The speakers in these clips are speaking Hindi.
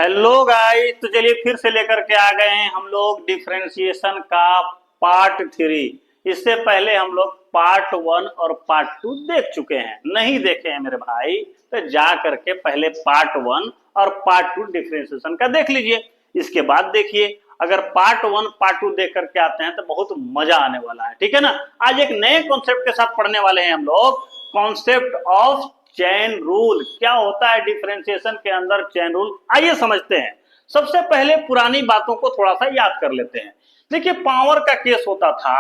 हेलो गाइस, तो चलिए फिर से लेकर के आ गए हैं हम लोग डिफरेंशिएशन का पार्ट 3। इससे पहले हम लोग पार्ट 1 और पार्ट 2 देख चुके हैं। नहीं देखे हैं मेरे भाई तो जा करके पहले पार्ट 1 और पार्ट 2 डिफरेंशिएशन का देख लीजिए। इसके बाद देखिए, अगर पार्ट 1 पार्ट 2 देख करके आते हैं तो बहुत मजा आने वाला है। ठीक है ना। आज एक नए कॉन्सेप्ट के साथ पढ़ने वाले हैं हम लोग, कॉन्सेप्ट ऑफ चेन रूल। क्या होता है डिफरेंशिएशन के अंदर चेन रूल, आइए समझते हैं। सबसे पहले पुरानी बातों को थोड़ा सा याद कर लेते हैं। देखिए, पावर का केस होता था।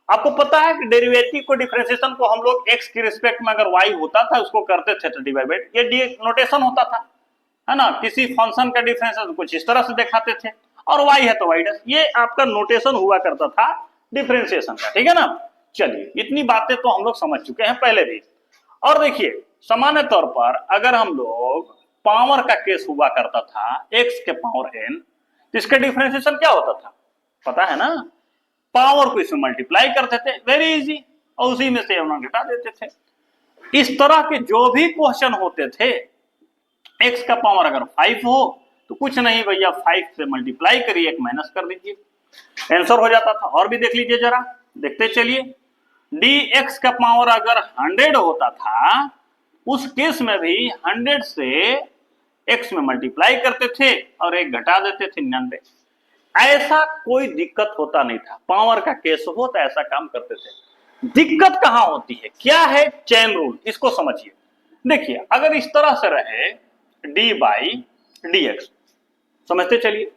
आपको पता है कि डेरिवेटिव को, डिफरेंशिएशन को हम लोग एक्स के रिस्पेक्ट में अगर वाई होता था उसको करते थे तो डिवाइड, ये डी नोटेशन होता था, है ना। किसी फंक्शन का डिफरेंशिएशन कुछ इस तरह से दिखाते थे और वाई है तो वाई डैश, ये आपका नोटेशन हुआ करता था डिफरेंशिएशन का। ठीक है ना। चलिए, इतनी बातें तो हम लोग समझ चुके हैं पहले भी। और देखिए, सामान्य तौर पर अगर हम लोग पावर का केस हुआ करता था x के पावर n, तो इसका डिफरेंशिएशन क्या होता था पता है ना। पावर को इसमें मल्टीप्लाई करते थे, वेरी इजी, और उसी में से हम घटा देते थे। इस तरह के जो भी क्वेश्चन होते थे, x का पावर अगर 5 हो तो कुछ नहीं भैया, 5 से मल्टीप्लाई करिए, एक माइनस कर दीजिए, आंसर हो जाता था। और भी देख लीजिए, जरा देखते चलिए। dx का पावर अगर 100 होता था, उस केस में भी 100 से x में मल्टीप्लाई करते थे और एक घटा देते थे 99। ऐसा कोई दिक्कत होता नहीं था। पावर का केस हो तो ऐसा काम करते थे। दिक्कत कहां होती है, क्या है चेन रूल, इसको समझिए। देखिए, अगर इस तरह से रहे डी बाई डी एक्स, समझते चलिए,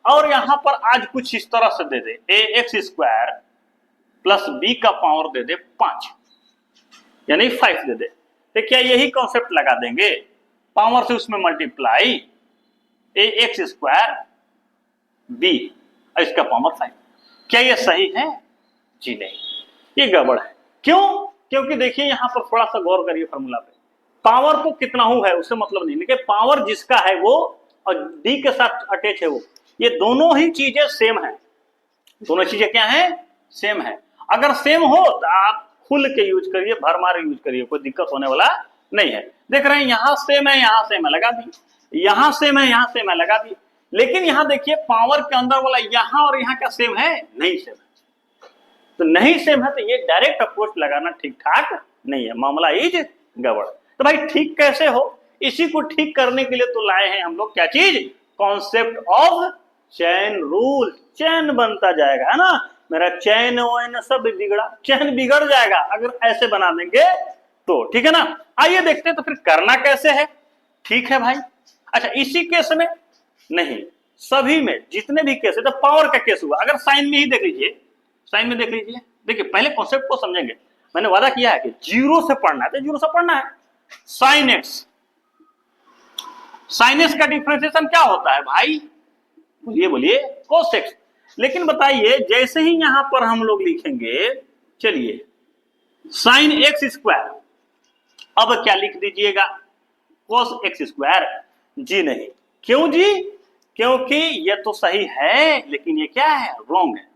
और यहां पर आज कुछ इस तरह से दे दे ए एक्स स्क्वायर प्लस बी का पावर दे दे 5, यानी 5 दे दे, तो क्या यही कॉन्सेप्ट लगा देंगे, पावर से उसमें मल्टीप्लाई ए एक्स स्क्वायर बी इसका पावर 5। क्या ये सही है? जी नहीं, ये गड़बड़ है। क्यों? क्योंकि देखिए, यहां पर थोड़ा सा गौर करिए फॉर्मूला पे। पावर को कितना हूं है उससे मतलब नहीं, लेकिन पावर जिसका है वो और डी के साथ अटैच है वो, ये दोनों ही चीजें सेम है। दोनों चीजें क्या है? सेम है। अगर सेम हो तो आप खुल के यूज करिए, भरमार यूज करिए, कोई दिक्कत होने वाला नहीं है। देख रहे हैं, यहां सेम है, यहां सेम है, लगा दी, यहां सेम है, यहां सेम है, लगा दी। लेकिन यहां देखिए, पावर के अंदर वाला यहां और यहां का सेम है? नहीं सेम है। तो नहीं सेम है तो ये डायरेक्ट अप्रोच लगाना ठीक ठाक नहीं है, मामला इज गड़बड़। तो भाई ठीक कैसे हो, इसी को ठीक करने के लिए तो लाए हैं हम लोग क्या चीज, कॉन्सेप्ट ऑफ चैन रूल। चैन बनता जाएगा, है ना। मेरा चैन वैन सब बिगड़ा, चैन बिगड़ जाएगा अगर ऐसे बना देंगे तो। ठीक है ना। आइए देखते हैं तो फिर करना कैसे है। ठीक है भाई। अच्छा, इसी केस में नहीं, सभी में जितने भी केस है, तो पावर का केस हुआ, अगर साइन में ही देख लीजिए, साइन में देख लीजिए। देखिए, पहले कॉन्सेप्ट को समझेंगे। मैंने वादा किया है कि जीरो से पढ़ना है तो जीरो से पढ़ना है। साइन एक्स, साइन एक्स का डिफरेंशिएशन क्या होता है भाई? बोलिए बोलिए, कोस एक्स। लेकिन बताइए, जैसे ही यहां पर हम लोग लिखेंगे, चलिए साइन एक्स स्क्वायर, अब क्या लिख दीजिएगा, कोस एक्स स्क्वायर। जी नहीं, क्यों जी? क्योंकि ये तो सही है लेकिन ये क्या है, रॉन्ग है।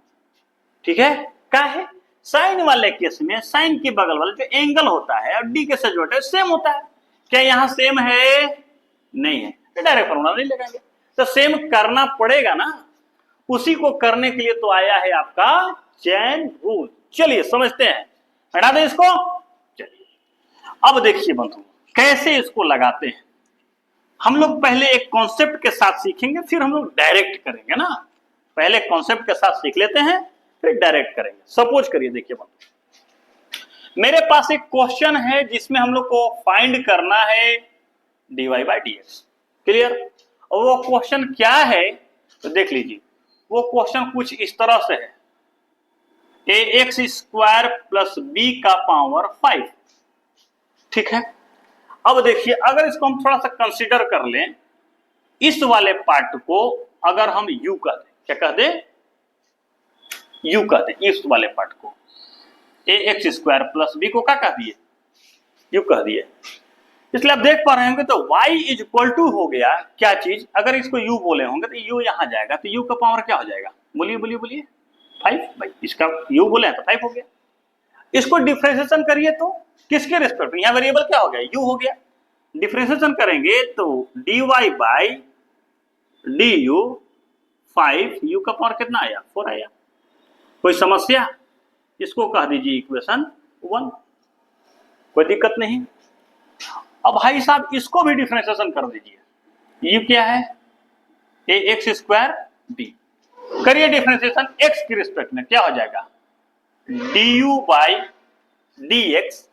ठीक है, क्या है? साइन वाले केस में साइन के बगल वाले जो एंगल होता है और डी के साथ जो सेम होता है। क्या यहां सेम है? नहीं है, तो डायरेक्ट फॉर्मूला नहीं लगाएंगे, तो सेम करना पड़ेगा ना। उसी को करने के लिए तो आया है आपका चैन रूल। चलिए समझते हैं, हटा दें इसको। चलिए, अब देखिए बंधु, कैसे इसको लगाते हैं। हम लोग पहले एक कॉन्सेप्ट के साथ सीखेंगे, फिर हम लोग डायरेक्ट करेंगे ना। पहले कॉन्सेप्ट के साथ सीख लेते हैं, फिर डायरेक्ट करेंगे। सपोज करिए, देखिए बंधु, मेरे पास एक क्वेश्चन है जिसमें हम लोग को फाइंड करना है dy बाई dx। क्लियर? और वो क्वेश्चन क्या है तो देख लीजिए। वो क्वेश्चन कुछ इस तरह से है, A X square plus B का पावर 5। ठीक है। अब देखिए, अगर इसको हम थोड़ा सा कंसीडर कर लें, इस वाले पार्ट को अगर हम यू कह दें, क्या कह दें, यू कह दें, इस वाले पार्ट को ए एक्स स्क्वायर प्लस बी को क्या कह दिए, यू कह दिए। इसलिए आप देख पा रहे होंगे तो y इज इक्वल टू हो गया क्या चीज, अगर इसको u बोले होंगे तो u यहां जाएगा, तो u का पावर क्या हो जाएगा, बोलिए बोलिए बोलिए, 5। भाई इसका u बोले तो 5 हो गया। इसको डिफरेंशिएशन करिए तो किसके रिस्पेक्ट में, यहां वेरिएबल क्या हो गया, u हो गया। डिफरेंशिएशन करेंगे तो dy by D you 5 you का पावर कितना आया 4 आया। कोई समस्या? इसको कह दीजिए इक्वेशन 1, कोई दिक्कत नहीं। अब भाई साहब इसको भी डिफरेंशिएशन कर दीजिए। यू क्या है ए एक्स स्क्वायर बी, करिए डिफरेंशिएशन एक्स के रिस्पेक्ट में, क्या हो जाएगा D U by D x,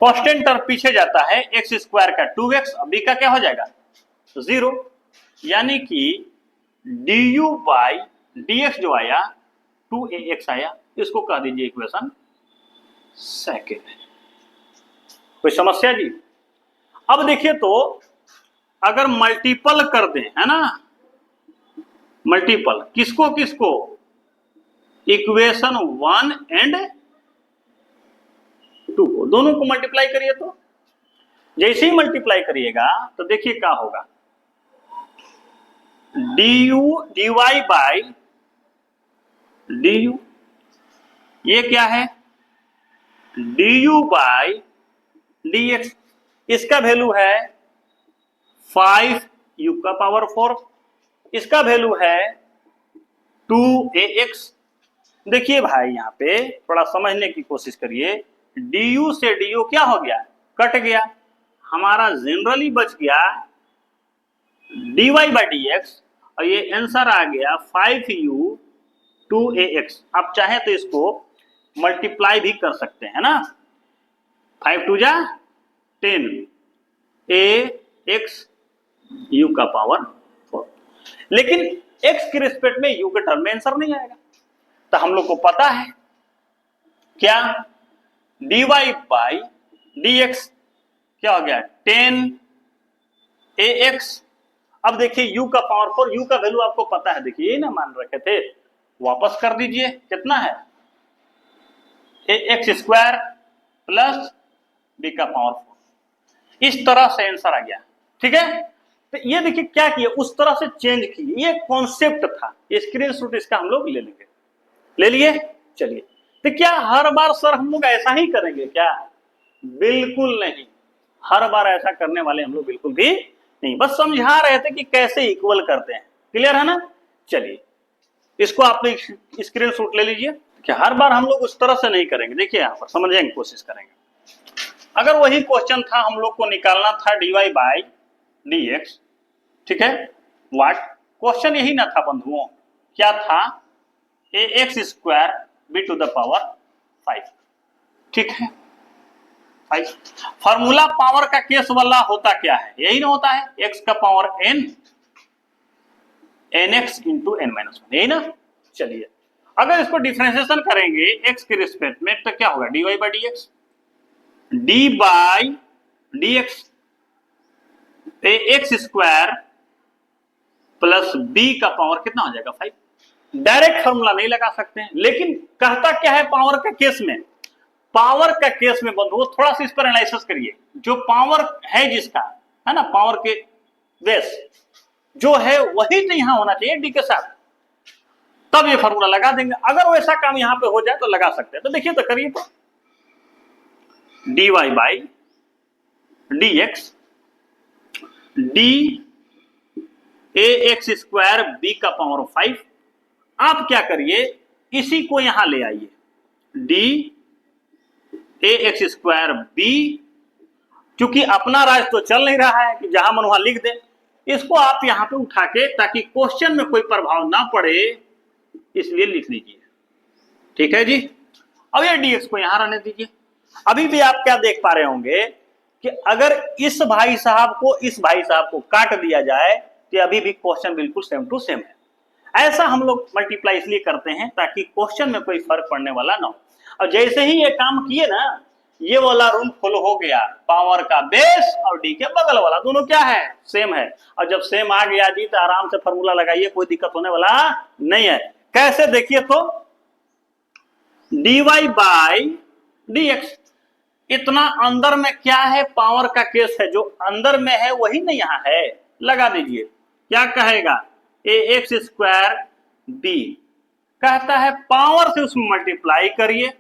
constant term पीछे जाता है, एक्स स्क्वायर का 2x, बी का क्या हो जाएगा 0, यानी कि D U by D x जो आया 2ax आया। इसको कह दीजिए इक्वेशन सेकेंड। कोई समस्या जी? अब देखिए तो अगर मल्टीपल कर दें, है ना, मल्टीपल किसको किसको, इक्वेशन 1 एंड 2 को, दोनों को मल्टीप्लाई करिए। तो जैसे ही मल्टीप्लाई करिएगा तो देखिए क्या होगा, D U D Y by D U, ये क्या है D U by D X, इसका वैल्यू है 5 यू का पावर 4, इसका वैल्यू है 2ax। देखिए भाई यहां पे थोड़ा समझने की कोशिश करिए, du से du क्या हो गया, कट गया, हमारा जनरली बच गया dy बाई डी एक्स, और ये आंसर आ गया 5u 2ax। आप चाहे तो इसको मल्टीप्लाई भी कर सकते हैं ना, 5 2 जा 10 ax u का पावर 4, लेकिन x के रिस्पेक्ट में u के टर्म में आंसर नहीं आएगा। तो हम लोग को पता है क्या, dy बाई dx क्या हो गया 10ax। अब देखिए u का पावर 4, u का वैल्यू आपको पता है, देखिए ये ना मान रखे थे, वापस कर दीजिए, कितना है ax स्क्वायर प्लस b का पावर 4, इस तरह से आंसर आ गया। ठीक है, तो ये देखिए क्या किया, उस तरह से चेंज किए, ये कॉन्सेप्ट था, स्क्रीनशॉट इसका हम लोग ले लेंगे, ले लिए। चलिए, तो क्या हर बार सर हम लोग ऐसा ही करेंगे क्या? बिल्कुल नहीं, हर बार ऐसा करने वाले हम लोग बिल्कुल भी नहीं, बस समझा रहे थे कि कैसे इक्वल करते हैं। क्लियर है ना? चलिए, इसको आप स्क्रीनशॉट ले लीजिए कि हर बार हम लोग उस तरह से नहीं करेंगे। देखिए यहां पर समझने की कोशिश करेंगे। अगर वही क्वेश्चन था, हम लोग को निकालना था dy बाई dx, ठीक है, व्हाट क्वेश्चन यही ना था बंधुओं, क्या था ax square b to the power 5, ठीक है 5। फॉर्मूला पावर का केस वाला होता क्या है, यही ना होता है x का power n nx into n minus 1, यही ना। चलिए, अगर इसको डिफरेंशिएशन करेंगे x के रिस्पेक्ट में तो क्या होगा dy by dx, d by dx ax square plus b का पावर कितना हो जाएगा 5। डायरेक्ट फॉर्मूला नहीं लगा सकते हैं, लेकिन कहता क्या है पावर का केस में, पावर का केस में बंधुओं थोड़ा सा इस पर एनालिसिस करिए, जो पावर है जिसका, है ना, पावर के बेस जो है वही तो यहां होना चाहिए डी के साथ, तब ये फॉर्मूला लगा देंगे। अगर वैसा काम यहां पे हो जाए तो लगा सकते हैं। तो देखिए, तो करिए, तो dy by dx D ax square b का पावर 5, आप क्या करिए इसी को यहां ले आइए, डी ax स्क्वायर b, क्योंकि अपना राज तो चल नहीं रहा है कि जहां मन वहां लिख दे, इसको आप यहां पे उठा के, ताकि क्वेश्चन में कोई प्रभाव ना पड़े, इसलिए लिख लीजिए। ठीक है जी, अब ये dx को यहां रहने दीजिए। अभी भी आप क्या देख पा रहे होंगे कि अगर इस भाई साहब को इस भाई साहब को काट दिया जाए तो अभी भी क्वेश्चन बिल्कुल सेम टू सेम है। ऐसा हम लोग मल्टीप्लाई इसलिए करते हैं ताकि क्वेश्चन में कोई फर्क पड़ने वाला ना हो। और जैसे ही ये काम किए ना, ये वाला रूल फॉलो हो गया, पावर का बेस और डी के बगल वाला दोनों क्या है सेम है। और जब सेम आ गया जी तो आराम से फॉर्मूला लगाइए, कोई दिक्कत होने वाला नहीं है। कैसे देखिए तो, dy बाई dx, इतना अंदर में क्या है, पावर का केस है, जो अंदर में है वही नहीं यहां है, लगा दीजिए। क्या कहेगा ax स्क्वायर b, कहता है पावर से उसमें मल्टीप्लाई करिए,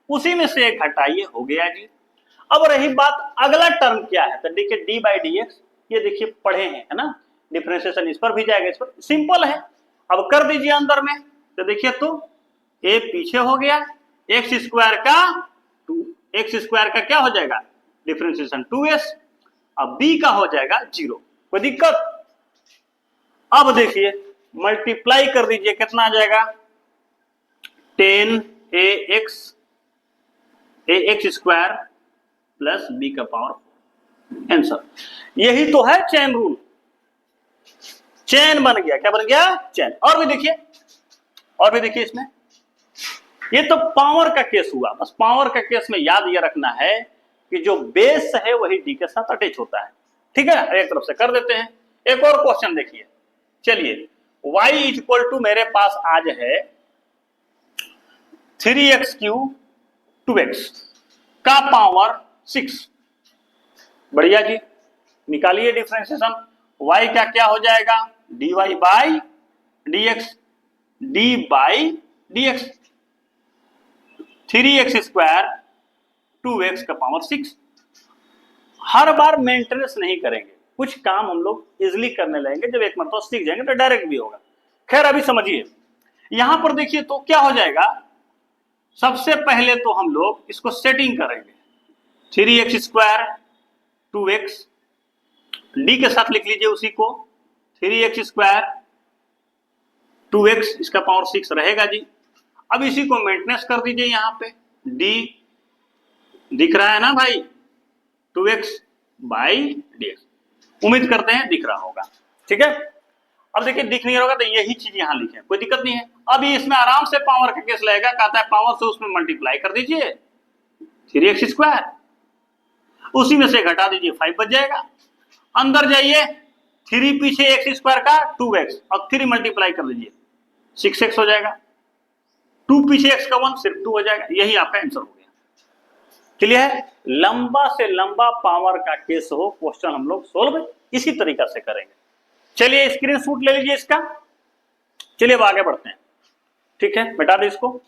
उसी में से एक हटाइए, हो गया जी। अब रही बात अगला टर्म क्या है, तो देखिए डी बाई डी एक्स, ये देखिए पढ़े हैं, है ना, डिफरेंशिएशन इस पर भी जाएगा, इस पर, सिंपल है। अब कर दीजिए अंदर में, तो देखिए तो ए पीछे हो गया, एक्स स्क्वायर का क्या हो जाएगा डिफरेंशिएशन 2s, अब बी का हो जाएगा 0, कोई दिक्कत। अब देखिए मल्टीप्लाई कर दीजिए, कितना आ जाएगा 10ax स्क्वायर प्लस बी का पावर, आंसर। यही तो है चेन रूल, चेन बन गया, क्या बन गया चेन। और भी देखिए इसमें, ये तो पावर का केस हुआ। बस पावर का केस में याद ये रखना है कि जो बेस है वही डी के साथ अटैच होता है, ठीक है। एक तरफ से कर देते हैं। एक और क्वेश्चन देखिए, चलिए y इक्वल टू मेरे पास आज है 3x³ 2x का पावर 6, बढ़िया जी। निकालिए डिफरेंशिएशन, y का क्या हो जाएगा dy by dx, d by dx, 3x square 2x का पावर 6। हर बार मेंटेनेंस नहीं करेंगे, कुछ काम हम लोग इजिली करने लगेंगे, जब एक मरतबा सीख जाएंगे तो डायरेक्ट भी होगा। खैर अभी समझिए, यहां पर देखिए तो क्या हो जाएगा, सबसे पहले तो हम लोग इसको सेटिंग करेंगे, 3x स्क्वायर 2x, डी के साथ लिख लीजिए उसी को, 3x स्क्वायर 2x इसका पावर 6 रहेगा जी। अब इसी को मेंटेनेंस कर दीजिए, यहां पे डी दिख रहा है ना भाई, 2x बाई dx, उम्मीद करते हैं दिख रहा होगा, ठीक है। अब देखिए दिख नहीं होगा तो यही चीज यहां लिखे, कोई दिक्कत नहीं है। अभी इसमें आराम से पावर का केस लगेगा, कहता है पावर से उसमें मल्टीप्लाई कर दीजिए 3x स्क्वायर, उसी में से घटा दीजिए 5 बच जाएगा। अंदर जाइए, 3 पीछे x स्क्वायर का 2x और 3 मल्टीप्लाई कर दीजिए 6x हो जाएगा, 2 पीछे x का 1 सिर्फ 2 हो जाएगा। यही आपका आंसर हो गया, क्लियर है। लंबा से लंबा पावर का केस हो, क्वेश्चन हम लोग सोल्व इसी तरीका से करेंगे। चलिए स्क्रीनशॉट ले लीजिए इसका, चलिए अब आगे बढ़ते हैं, ठीक है। मिटा दे इसको।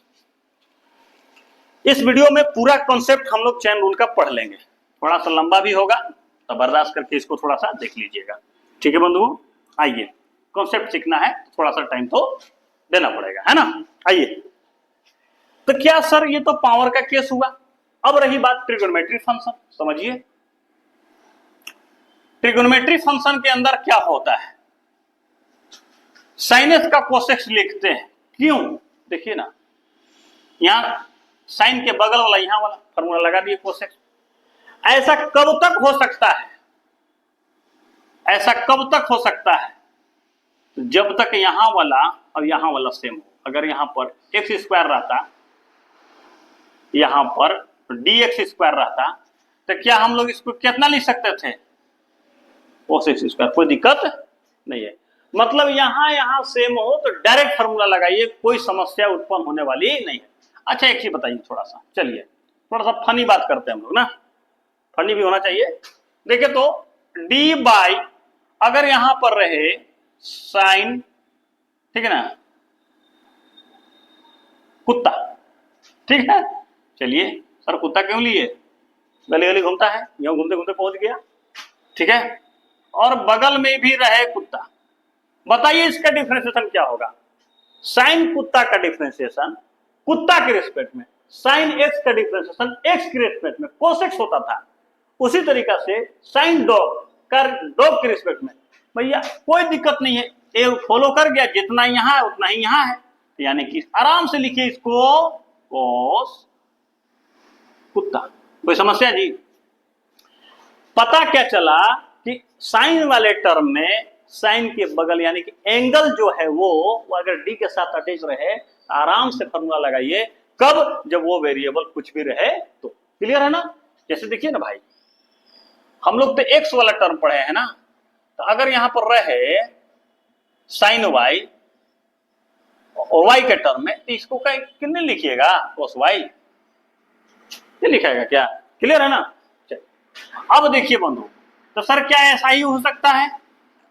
इस वीडियो में पूरा कॉन्सेप्ट हम लोग चेन रूल का पढ़ लेंगे, थोड़ा सा लंबा भी होगा तो बर्दाश्त करके इसको थोड़ा सा देख लीजिएगा, ठीक है बंधुओं। आइए, कॉन्सेप्ट सीखना है थोड़ा सा टाइम तो देना पड़ेगा, है ना। आइए, तो क्या सर ये तो पावर का केस हुआ, अब रही बात ट्रिगोनोमेट्री फंक्शन। समझिए ट्रिगोनोमेट्री फंक्शन के अंदर क्या होता है, साइन एक्स का कोसेक्स लिखते हैं, क्यों देखिए ना, यहां साइन के बगल वाला यहां वाला फॉर्मूला लगा दिए कोसेक्स। ऐसा कब तक हो सकता है, ऐसा कब तक हो सकता है, जब तक यहां वाला और यहां वाला सेम हो। अगर यहां पर एक्स स्क्वायर रहता, यहां पर dx स्क्वायर रहता, तो क्या हम लोग इसको कितना लिख सकते थे, कोसेक्स स्क्वायर, कोई दिक्कत नहीं है। मतलब यहां सेम हो तो डायरेक्ट फॉर्मूला लगाइए, कोई समस्या उत्पन्न होने वाली नहीं है। अच्छा एक चीज बताइए थोड़ा सा, चलिए थोड़ा सा फनी बात करते हैं हम लोग ना, फनी भी होना चाहिए। देखिए तो डी बाई, अगर यहां पर रहे साइन, ठीक है ना, कुत्ता, ठीक है। चलिए सर कुत्ता क्यों लिए, गली गली घूमता है, यूं घूमते घूमते पहुंच गया, ठीक है। और बगल में भी रहे कुत्ता, बताइए इसका डिफरेंशिएशन क्या होगा। साइन कुत्ता का डिफरेंशिएशन कुत्ता के रिस्पेक्ट में, साइन एक्स का डिफरेंशिएशन एक्स के रिस्पेक्ट में कोसेक्स होता था, उसी तरीका से साइन डॉग का डॉग के रिस्पेक्ट में। भैया कोई दिक्कत नहीं है, ये फॉलो कर गया, जितना यहां है उतना ही यहां है, यानी कि आराम से लिखिए इसको कोस कुत्ता, कोई समस्या जी। पता क्या चला कि साइन वाले टर्म में साइन के बगल यानी कि एंगल जो है वो अगर डी के साथ अटैच रहे, आराम से फॉर्मूला लगाइए, कब, जब वो वेरिएबल कुछ भी रहे तो। क्लियर है ना। जैसे देखिए ना भाई, हम लोग तो एक्स वाला टर्म पढ़े हैं ना, तो अगर यहां पर रहे साइन वाई और वाई के टर्म में, तो इसको कितने लिखिएगा, कोस वाई, ये लिखाएगा क्या। क्लियर है ना। अब देखिए बंधु, तो सर क्या ऐसा ही हो सकता है,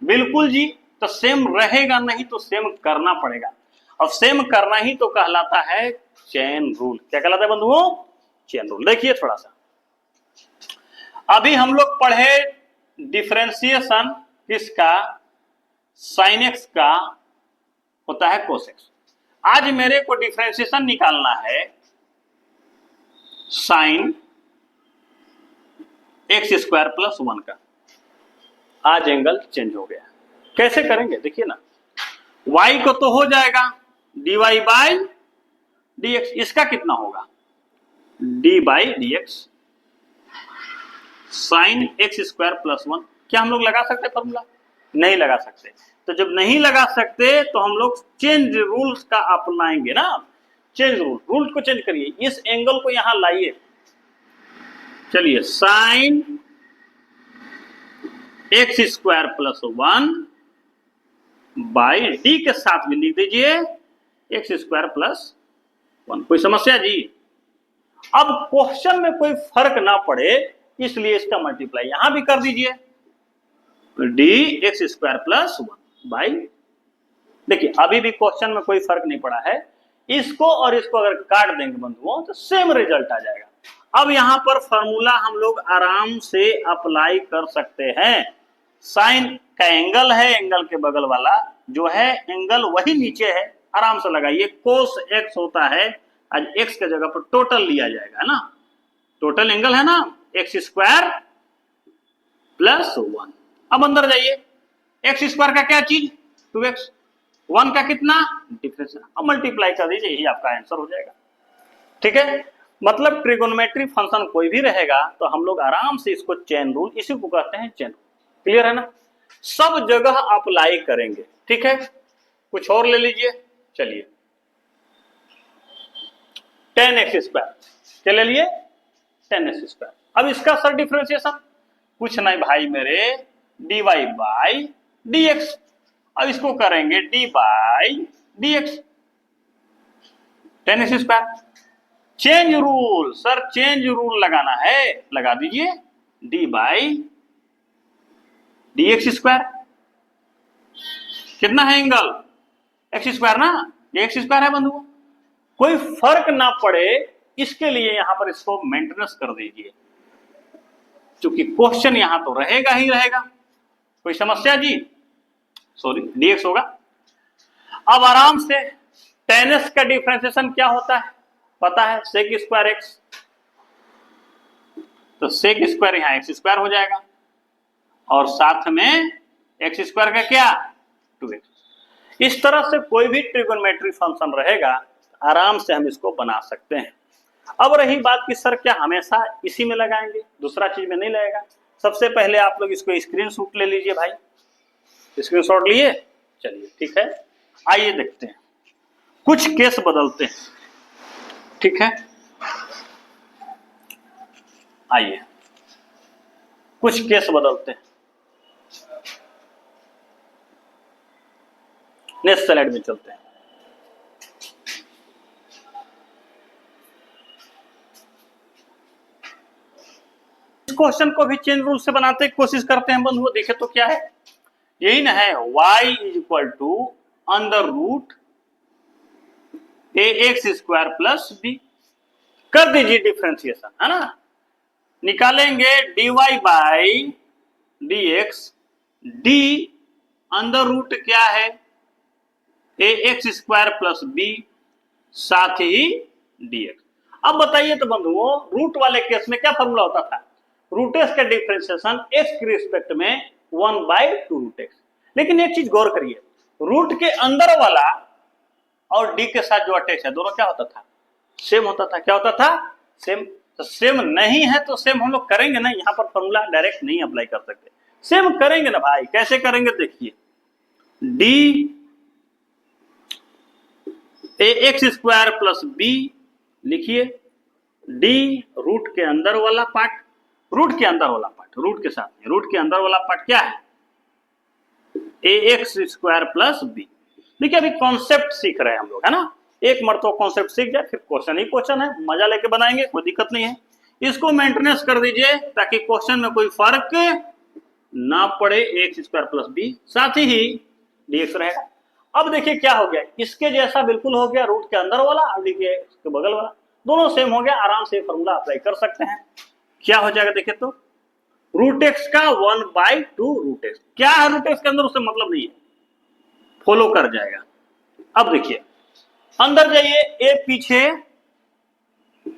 बिल्कुल जी। तो सेम रहेगा नहीं तो सेम करना पड़ेगा, और सेम करना ही तो कहलाता है चेन रूल। क्या कहलाता है बंधुओं, चेन रूल। देखिए थोड़ा सा, अभी हम लोग पढ़े डिफरेंशिएशन किसका, साइन एक्स का होता है कोस एक्स। आज मेरे को डिफरेंशिएशन निकालना है साइन एक्स स्क्वायर प्लस 1 का। आज एंगल चेंज हो गया, कैसे करेंगे देखिए ना। y को तो हो जाएगा dy बाई dx, इसका कितना होगा d by D x sine x square plus 1। क्या हम लोग लगा सकते फॉर्मूला? नहीं लगा सकते। तो जब नहीं लगा सकते तो हम लोग चेंज रूल्स का अपनाएंगे ना। चेंज रूल को चेंज करिए, इस एंगल को यहां लाइए। चलिए sine x square plus 1 by D के साथ भी लिख दीजिए एक्स स्क्वायर प्लस 1। कोई समस्या जी? अब क्वेश्चन में कोई फर्क ना पड़े इसलिए इसका मल्टीप्लाई यहां भी कर दीजिए, D x square plus 1 by. देखिए अभी भी क्वेश्चन में कोई फर्क नहीं पड़ा है, इसको और इसको अगर काट देंगे बंधुओं तो सेम रिजल्ट आ जाएगा। अब यहां पर फॉर्मूला हम लोग आराम से अप्लाई कर सकते हैं। साइन का एंगल है, एंगल के बगल वाला जो है एंगल वही नीचे है, आराम से लगाइए। कोस एक्स होता है, आज एक्स के जगह पर टोटल लिया जाएगा ना, टोटल एंगल है ना एक्स स्क्वायर प्लस 1। अब अंदर जाइए, एक्स स्क्वायर का क्या चीज 2x, 1 का कितना डिफरेंस, अब मल्टीप्लाई कर दीजिए, यही आपका आंसर हो जाएगा। ठीक है, मतलब ट्रिगोनोमेट्री फंक्शन कोई भी रहेगा तो हम लोग आराम से इसको चेन रूल, इसी को कहते हैं चेन रूल। क्लियर है ना, सब जगह अप्लाई करेंगे। ठीक है, कुछ और ले लीजिए। चलिए 10x स्क्वायर, क्या ले लिए 10x स्क्वायर। अब इसका सर डिफरेंशिएशन कुछ नहीं भाई मेरे, dy बाई dx। अब इसको करेंगे D by D x 10x square. Change rule, sir change rule लगाना है, लगा दीजिए D by D x square. कितना है एंगल एक्स स्क्वायर ना, ये एक्स स्क्वायर है बंधुओं। कोई फर्क ना पड़े इसके लिए यहां पर इसको मेंटेनेंस कर दीजिए, क्योंकि क्वेश्चन यहां तो रहेगा ही रहेगा। कोई समस्या जी? सॉरी डीएक्स होगा। अब आराम से 10x का डिफरेंशिएशन क्या होता है पता है, सेक स्क्वायर एक्स। तो सेक स्क्वायर यहां एक्स स्क्वायर हो जाएगा और साथ में एक्स स्क्वायर का क्या 2x। इस तरह से कोई भी ट्रिगोनोमेट्री फंक्शन रहेगा आराम से हम इसको बना सकते हैं। अब रही बात कि सर क्या हमेशा इसी में लगाएंगे, दूसरा चीज में नहीं लगेगा। सबसे पहले आप लोग इसको स्क्रीनशॉट ले लीजिए भाई, स्क्रीनशॉट लिए। चलिए ठीक है, आइए देखते हैं, कुछ केस बदलते हैं। ठीक है, आइए कुछ केस बदलते हैं। नेक्स्ट स्लाइड में चलते हैं। इस क्वेश्चन को भी चेन रूल से बनाते की कोशिश करते हैं बंधुओं। देखे तो क्या है, यही ना है, y is equal to under root A X square plus B. कर दीजिए डिफरेंशिएशन, है ना। निकालेंगे dy by D X, D under root क्या है A X square plus B, साथ ही dx। अब बताइए तो बंधुओं, रूट वाले केस में क्या फॉर्मूला होता था, रूट एक्स का डिफरेंशिएशन एक्स के रिस्पेक्ट में 1 बाई 2 रूट एक्स। लेकिन एक चीज गौर करिए, रूट के अंदर वाला और डी के साथ जो अटैच है दोनों क्या होता था, सेम होता था। क्या होता था, सेम। तो सेम नहीं है तो सेम हम लोग करेंगे ना, यहां पर फॉर्मूला डायरेक्ट नहीं अप्लाई कर सकते, सेम करेंगे ना भाई। कैसे करेंगे देखिए, D A X square plus B लिखिए, डी रूट के अंदर वाला पार्ट, रूट के अंदर वाला पार्ट रूट के साथ में, रूट के अंदर वाला पार्ट क्या है A X square plus B. देखिए अभी कॉन्सेप्ट सीख रहे हैं हम लोग, है ना। एक मरतबा कॉन्सेप्ट सीख जाए फिर क्वेश्चन ही क्वेश्चन है, मजा लेके बनाएंगे, कोई दिक्कत नहीं है। इसको मेंटेनेंस कर दीजिए ताकि क्वेश्चन में कोई फर्क ना पड़े, एक्स स्क्वायर प्लस बी साथ ही डीएक्स रहेगा। अब देखिए क्या हो गया, इसके जैसा बिल्कुल हो गया, रूट के अंदर वाला और डी के बगल वाला दोनों सेम हो गया। आराम से फॉर्मूला अप्लाई कर सकते हैं। क्या हो जाएगा देखिए तो, रूट एक्स का 1 बाई 2 रूट एक्स। क्या है रूट एक्स के अंदर, उससे मतलब नहीं है, फॉलो कर जाएगा। अब देखिए अंदर जाइए, ए पीछे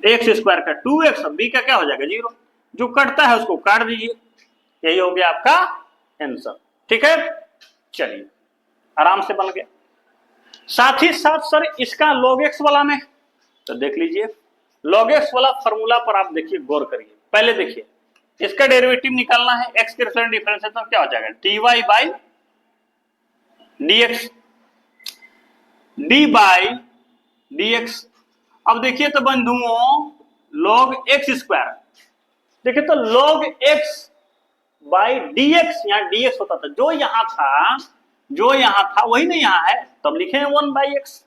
एक्स स्क्वायर का 2x, बी का क्या हो जाएगा 0, जो कटता है उसको काट दीजिए, यही हो गया आपका आंसर। ठीक है, चलिए आराम से बन गया। साथ ही साथ सर इसका log x वाला में तो देख लीजिए, log x वाला फॉर्मूला पर आप देखिए, गौर करिए। पहले देखिए इसका डेरिवेटिव निकालना है, x के रिस्पेक्ट डिफरेंस है तो क्या हो जाएगा dy by dx, d by dx। अब देखिए तो बंधुओं log x स्क्वायर, देखिए तो log x बाई dx, यहाँ dx होता था, जो यहाँ था वही नहीं यहाँ है, तब लिखे हैं 1 बाई x,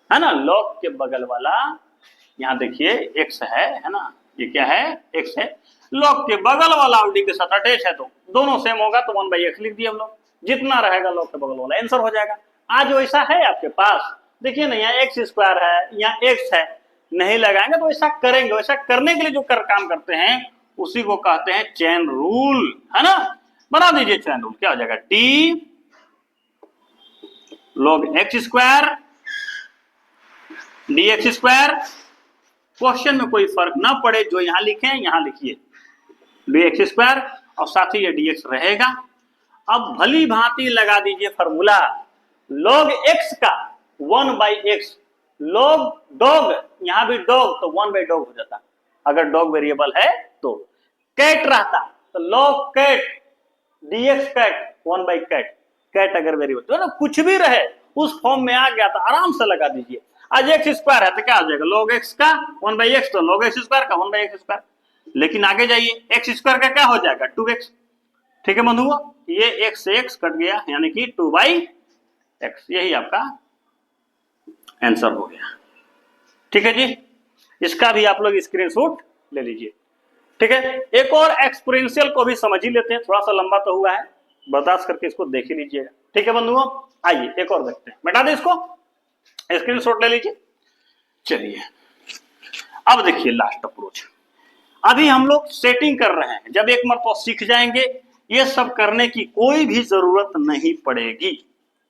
है ना। log के बगल वाला यहाँ देखिए x है ना, ये क्या है x है, log के बगल वाला d के साथ अटैच है तो दोनों सेम होगा तो 1 बाई x लिख दिए हम लोग, जितना रहेगा log के बगल वाला आंसर हो जाएगा। आज वैसा है आपके पास, देखिए ना यहाँ x स्क्वायर है, यहाँ x है, नहीं लगाएंगे तो ऐसा करेंगे। वैसा करने के लिए जो काम करते हैं उसी को कहते हैं चेन रूल, है ना। बना दीजिए चेन रूल, क्या हो जाएगा d log x square dx square. Question में कोई फर्क ना पड़े, जो यहां लिखे हैं यहां लिखिए dx स्क्वायर और साथ ही ये dx रहेगा। अब भली भांति लगा दीजिए फॉर्मूला, log x का 1 बाई एक्स, log डॉग, यहां भी डॉग तो 1 बाई डॉग हो जाता, अगर डॉग वेरिएबल है तो। कैट रहता तो log cat dx cat 1 by cat, cat अगर वेरिएबल तो ना कुछ भी रहे उस फॉर्म में आ गया तो आराम से लगा दीजिए। आज x स्क्वायर है तो क्या हो जाएगा log x का 1 बाई एक्स, तो log x स्क्वायर का 1 बाई एक्स स्क्वायर। लेकिन आगे जाइए x स्क्वायर का क्या हो जाएगा 2x। ठीक है बंधुओं, ये x से x कट गया यानी कि 2 बाई एक्स, यही आपका आंसर हो गया। ठीक है जी, इसका भी आप लोग स्क्रीनशॉट ले लीजिए। ठीक है, एक और एक्सपोनेंशियल को भी समझ ही लेते हैं, थोड़ा सा लंबा तो हुआ है, बर्दाश्त करके इसको देख ही लीजिएगा। ठीक है बंधुओं, आइए एक और देखते हैं, मिटा दें इसको, स्क्रीनशॉट ले लीजिए। चलिए अब देखिए लास्ट अप्रोच, अभी हम लोग सेटिंग कर रहे हैं, जब एक मरतबा सीख जाएंगे ये सब करने की कोई भी जरूरत नहीं पड़ेगी।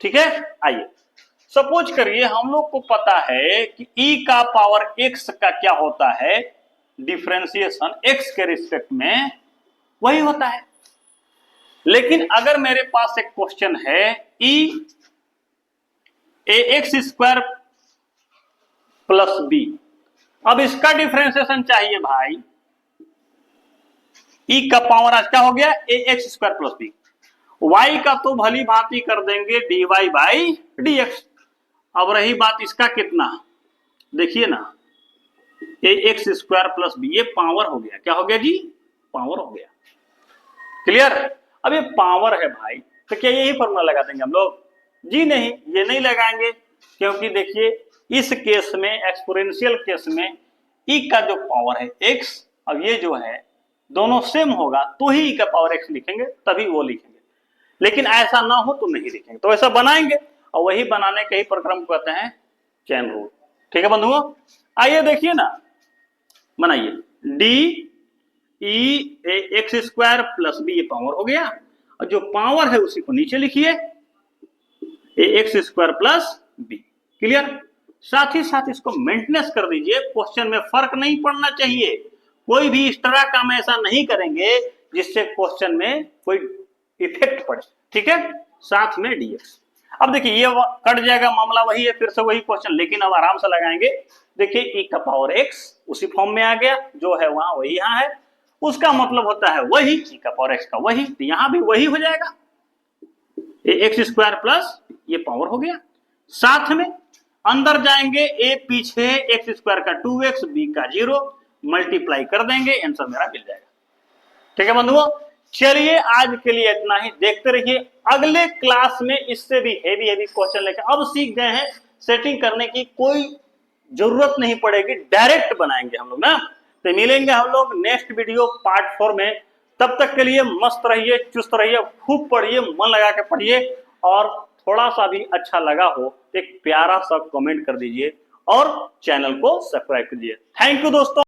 ठीक है, आइए सपोज करिए हम लोग को पता है कि e का पावर x का क्या होता है, डिफरेंशिएशन x के रिस्पेक्ट में वही होता है। लेकिन अगर मेरे पास एक क्वेश्चन है e ax square plus b, अब इसका डिफरेंशिएशन चाहिए भाई, e का पावर आज क्या हो गया ax square plus b, y का तो भली भांति कर देंगे dy बाई dx। अब रही बात इसका कितना, देखिए ना ax स्क्वायर प्लस b, ये पावर हो गया, क्या हो गया जी पावर हो गया, क्लियर। अब ये पावर है भाई तो क्या यही फॉर्मूला लगा देंगे हम लोग, जी नहीं, ये नहीं लगाएंगे, क्योंकि देखिए इस केस में एक्सपोनेंशियल केस में e का जो पावर है x, अब ये जो है दोनों सेम होगा तो ही e का पावर x लिखेंगे, तभी वो लिखेंगे। लेकिन ऐसा ना हो तो नहीं लिखेंगे, तो ऐसा बनाएंगे और वही बनाने के ही प्रक्रम को कहते हैं चेन रूल। ठीक है बंधुओं, आइए देखिए ना, बनाइए D E X square plus B, ये पावर हो गया, और जो पावर है उसी को नीचे लिखिए A X square plus B, clear. साथ ही साथ इसको मेंटेनेंस कर दीजिए, क्वेश्चन में फर्क नहीं पड़ना चाहिए, कोई भी इस तरह काम ऐसा नहीं करेंगे जिससे क्वेश्चन में कोई इफेक्ट पड़े। ठीक है, साथ में डीएक्स। अब देखिए ये कट जाएगा, मामला वही है, फिर से वही क्वेश्चन, लेकिन अब आराम से लगाएंगे। देखिए e का पावर x उसी फॉर्म में आ गया, जो है वहां वही यहाँ है, उसका मतलब होता है वही e का पावर x का वही, तो यहां भी वही हो जाएगा, एक्स स्क्वायर प्लस ये पावर हो गया। साथ में अंदर जाएंगे, a पीछे एक्स स्क्वायर का 2x, b का 0, मल्टीप्लाई कर देंगे, आंसर मेरा मिल जाएगा। ठीक है बंधुओं, चलिए आज के लिए इतना ही, देखते रहिए अगले क्लास में इससे भी हेवी क्वेश्चन लेकर। अब सीख गए हैं सेटिंग करने की कोई जरूरत नहीं पड़ेगी, डायरेक्ट बनाएंगे हम लोग ना। तो मिलेंगे हम लोग नेक्स्ट वीडियो पार्ट 4 में, तब तक के लिए मस्त रहिए, चुस्त रहिए, खूब पढ़िए, मन लगा के पढ़िए, और थोड़ा सा भी अच्छा लगा हो एक प्यारा सा कमेंट कर दीजिए और चैनल को सब्सक्राइब कीजिए। थैंक यू दोस्तों।